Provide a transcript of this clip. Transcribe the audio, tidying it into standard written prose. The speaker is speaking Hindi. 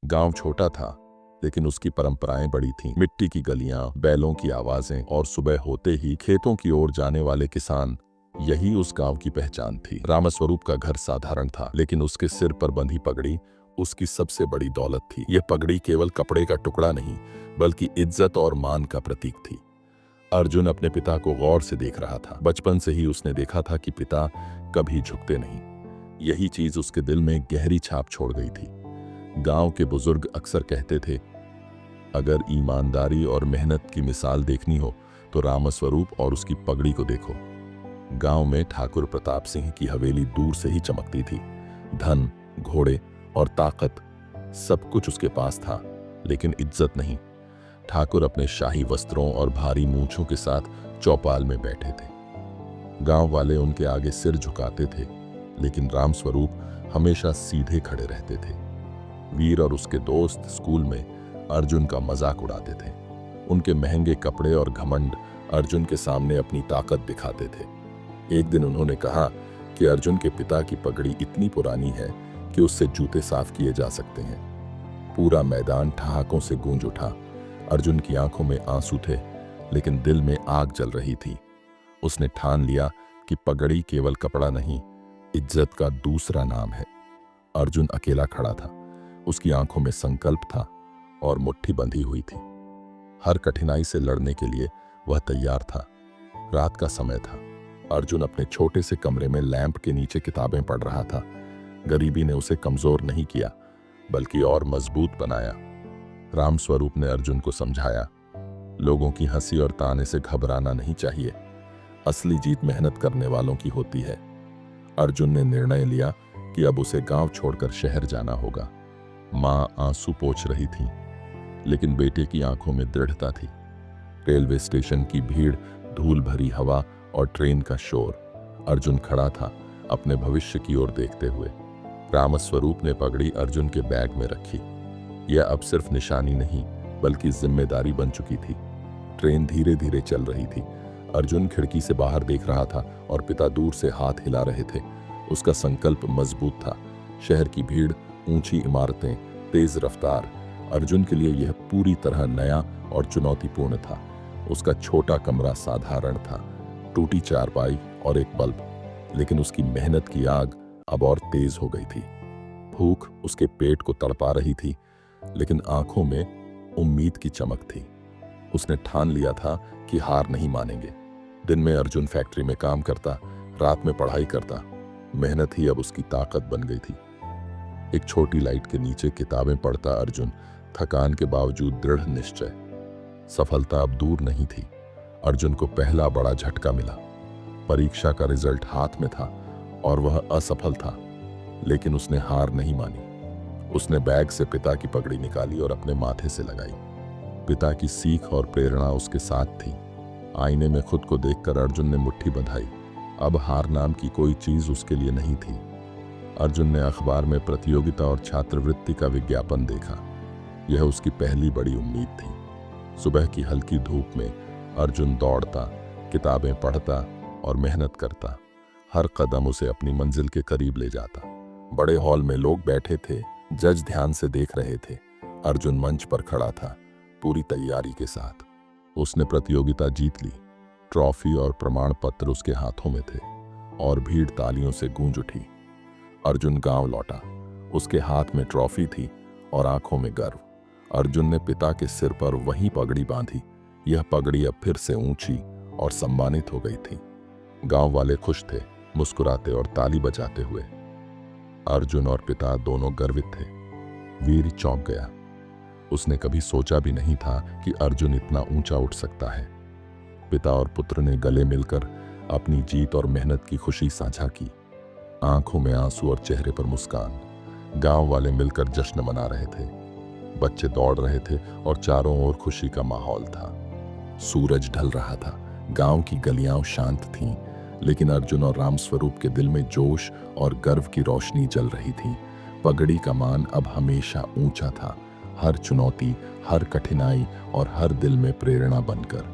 गांव छोटा था, लेकिन उसकी परंपराएं बड़ी थीं। मिट्टी की गलियां, बैलों की आवाजें और सुबह होते ही खेतों की ओर जाने वाले किसान, यही उस गांव की पहचान थी। रामस्वरूप का घर साधारण था, लेकिन उसके सिर पर बंधी पगड़ी उसकी सबसे बड़ी दौलत थी। यह पगड़ी केवल कपड़े का टुकड़ा नहीं, बल्कि इज्जत और मान का प्रतीक थी। अर्जुन अपने पिता को गौर से देख रहा था। बचपन से ही उसने देखा था कि पिता कभी झुकते नहीं। यही चीज उसके दिल में गहरी छाप छोड़ गई थी। गांव के बुजुर्ग अक्सर कहते थे, अगर ईमानदारी और मेहनत की मिसाल देखनी हो तो रामस्वरूप और उसकी पगड़ी को देखो। गांव में ठाकुर प्रताप सिंह की हवेली दूर से ही चमकती थी। धन, घोड़े और ताकत सब कुछ उसके पास था, लेकिन इज्जत नहीं। ठाकुर अपने शाही वस्त्रों और भारी मूंछों के साथ चौपाल में बैठे थे। गांव वाले उनके आगे सिर झुकाते थे, लेकिन रामस्वरूप हमेशा सीधे खड़े रहते थे। वीर और उसके दोस्त स्कूल में अर्जुन का मजाक उड़ाते थे। उनके महंगे कपड़े और घमंड अर्जुन के सामने अपनी ताकत दिखाते थे। एक दिन उन्होंने कहा कि अर्जुन के पिता की पगड़ी इतनी पुरानी है कि उससे जूते साफ किए जा सकते हैं। पूरा मैदान ठहाकों से गूंज उठा। अर्जुन की आंखों में आंसू थे, लेकिन दिल में आग जल रही थी। उसने ठान लिया कि पगड़ी केवल कपड़ा नहीं, इज्जत का दूसरा नाम है। अर्जुन अकेला खड़ा था। उसकी आंखों में संकल्प था और मुट्ठी बंधी हुई थी। हर कठिनाई से लड़ने के लिए वह तैयार था। रात का समय था। अर्जुन अपने छोटे से कमरे में लैंप के नीचे किताबें पढ़ रहा था। गरीबी ने उसे कमजोर नहीं किया, बल्कि और मजबूत बनाया। रामस्वरूप ने अर्जुन को समझाया, लोगों की हंसी और ताने से घबराना नहीं चाहिए। असली जीत मेहनत करने वालों की होती है। अर्जुन ने निर्णय लिया कि अब उसे गांव छोड़कर शहर जाना होगा। मां आंसू पोंछ रही थी, लेकिन बेटे की आंखों में दृढ़ता थी। रेलवे स्टेशन की भीड़, धूल भरी हवा और ट्रेन का शोर। अर्जुन खड़ा था, अपने भविष्य की ओर देखते हुए। रामस्वरूप ने पगड़ी अर्जुन के बैग में रखी। यह अब सिर्फ निशानी नहीं, बल्कि जिम्मेदारी बन चुकी थी। ट्रेन धीरे धीरे चल रही थी। अर्जुन खिड़की से बाहर देख रहा था और पिता दूर से हाथ हिला रहे थे। उसका संकल्प मजबूत था। शहर की भीड़, ऊंची इमारतें, तेज रफ्तार। अर्जुन के लिए यह पूरी तरह नया और चुनौतीपूर्ण था। उसका छोटा कमरा साधारण था, टूटी चारपाई और एक बल्ब, लेकिन उसकी मेहनत की आग अब और तेज हो गई थी। भूख उसके पेट को तड़पा रही थी, लेकिन आंखों में उम्मीद की चमक थी। उसने ठान लिया था कि हार नहीं मानेंगे। दिन में अर्जुन फैक्ट्री में काम करता, रात में पढ़ाई करता। मेहनत ही अब उसकी ताकत बन गई थी। एक छोटी लाइट के नीचे किताबें पढ़ता अर्जुन, थकान के बावजूद दृढ़ निश्चय। सफलता अब दूर नहीं थी। अर्जुन को पहला बड़ा झटका मिला। परीक्षा का रिजल्ट हाथ में था और वह असफल था, लेकिन उसने हार नहीं मानी। उसने बैग से पिता की पगड़ी निकाली और अपने माथे से लगाई। पिता की सीख और प्रेरणा उसके साथ थी। आईने में खुद को देखकर अर्जुन ने मुट्ठी बंधाई। अब हार नाम की कोई चीज उसके लिए नहीं थी। अर्जुन ने अखबार में प्रतियोगिता और छात्रवृत्ति का विज्ञापन देखा। यह उसकी पहली बड़ी उम्मीद थी। सुबह की हल्की धूप में अर्जुन दौड़ता, किताबें पढ़ता और मेहनत करता। हर कदम उसे अपनी मंजिल के करीब ले जाता। बड़े हॉल में लोग बैठे थे, जज ध्यान से देख रहे थे। अर्जुन मंच पर खड़ा था, पूरी तैयारी के साथ। उसने प्रतियोगिता जीत ली। ट्रॉफी और प्रमाण पत्र उसके हाथों में थे और भीड़ तालियों से गूंज उठी। अर्जुन गांव लौटा। उसके हाथ में ट्रॉफी थी और आंखों में गर्व। अर्जुन ने पिता के सिर पर वही पगड़ी बांधी। यह पगड़ी अब फिर से ऊंची और सम्मानित हो गई थी। गांव वाले खुश थे, मुस्कुराते और ताली बजाते हुए। अर्जुन और पिता दोनों गर्वित थे। वीर चौंक गया। उसने कभी सोचा भी नहीं था कि अर्जुन इतना ऊंचा उठ सकता है। पिता और पुत्र ने गले मिलकर अपनी जीत और मेहनत की खुशी साझा की। आंखों में आंसू और चेहरे पर मुस्कान। गांव वाले मिलकर जश्न मना रहे थे। बच्चे दौड़ रहे थे और चारों ओर खुशी का माहौल था। सूरज ढल रहा था। गांव की गलियां शांत थीं, लेकिन अर्जुन और रामस्वरूप के दिल में जोश और गर्व की रोशनी जल रही थी। पगड़ी का मान अब हमेशा ऊंचा था। हर चुनौती, हर कठिनाई और हर दिल में प्रेरणा बनकर।